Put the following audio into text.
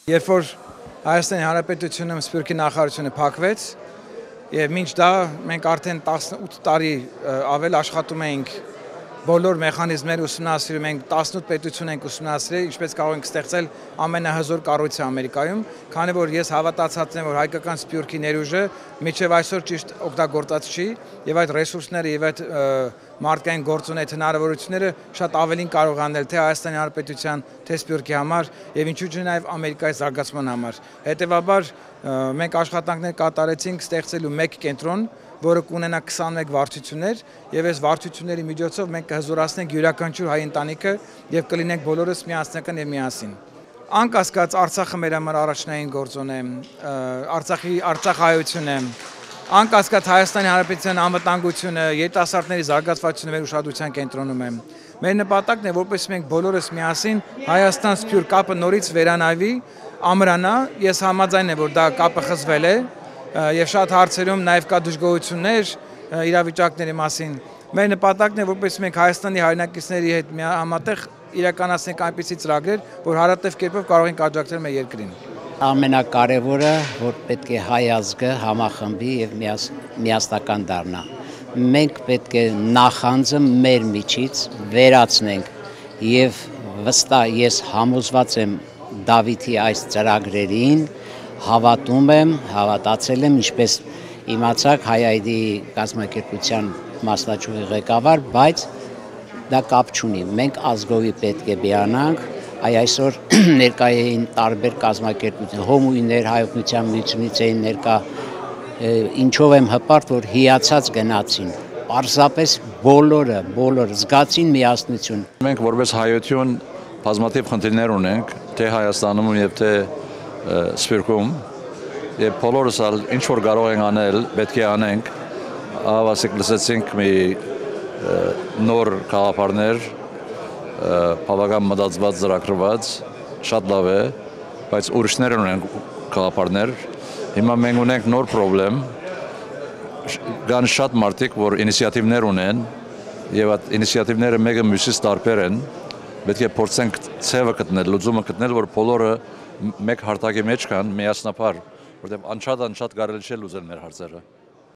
Երբ որ Հայաստանի Հանրապետությունում Սփյուռքի նախարարությունը փակվեց, եւ մինչ դա մենք արդեն 18 տարի ավել աշխատում էինք բոլոր մեխանիզմները ուսումնասիրում ենք 18 պետություն ենք ուսումնասիրել, ինչպես կարող ենք ստեղծել ամենահզոր կառույցը Ամերիկայում, քանի որ ես հավատացած եմ, որ հայկական Սփյուռքի ներուժը մինչև այսօր ճիշտ օգտագործած չի, եւ այդ ռեսուրսները եւ այդ մարդկային գործունեթ հնարավորությունները շատ ավելին կարող անել թե Հայաստանի Հանրապետության, թե Սփյուռքի համար եւ ինչու՞ չէ նաեւ Ամերիկայի զարգացման համար։ Հետեւաբար մենք աշխատանքներ կատարեցինք ստեղծելու մեկ կենտրոն, որը կունենա 21 վարչություններ եւ այս վարչությունների միջոցով մենք կհզորացնենք յուրաքանչյուր հայ ընտանիքը եւ կլինենք բոլորս միասնական եւ միասին։ Անկասկած Արցախը մեր համար առաջնային գործոն է, Արցախայությունը, անկասկած Հայաստանի Հանրապետության անվտանգությունը, երիտասարդների զարգացվածությունը մեր ուշադրության կենտրոնում է։ Մեր նպատակն է, որպես մենք բոլորս միասին Հայաստան-Սփյուռք կապը նորից վերանայվի, ամրանա, ես համաձայն եմ, որ դա կապը խզվել է եւ շատ հարցերում նաեւ կա դժգոհություններ իրավիճակների մասին։ Մեր նպատակն է, որպես մենք Հայաստանի հայրենակիցների հետ համատեղ իրականացնենք այնպիսի ծրագրեր, որ հարատև կերպով կարող ենք աջակցել մեր երկրին։ Ամենակարևորը, որ պետք է հայ ազգը համախմբի եւ միասնական դառնա։ Մենք պետք է նախանձը մեր միջից վերացնենք եւ վստահ ես համոզված եմ Դավիթի այս ծրագրերին, հավատում եմ, հավատացել եմ, ինչպես իմացաք հայ-ID կազմակերպության մասնաճյուղի ղեկավար, բայց դա կապ չունի։ Մենք ազգովի պետք է բիանանք, այսօր ներկա էին տարբեր կազմակերպություն, հոմույներ հայօգնության միությունից էին ներկա, ինչով եմ հպարտ, որ հիացած գնացին։ Պարզապես բոլորը զգացին միասնություն։ Մենք որպես հայություն բազմաթիվ խնդիրներ ունենք, թե Հայաստանում եւ թե Սփյուռքում, եւ բոլորս ինչ որ կարող ենք անել, պետք է անենք, ավասիկ լսեցինք մի նոր գաղափարներ, բավական մտածված ծրագրված, շատ լավ է, բայց ուրիշներ ունեն գաղափարներ, հիմա մենք ունենք նոր խնդրեմ, կան շատ մարդիկ, որ ինիցիատիվներ ունեն, եւ այդ ինիցիատիվները մեկը մյուսից տարբեր են, պետք է փորձենք ցևը գտնել, լուծումը գտնել, որ բոլորը մեկ հարթակի մեջ կան միասնաբար, որտեղ անշատ կարելի չէ լուծել մեր հարցերը։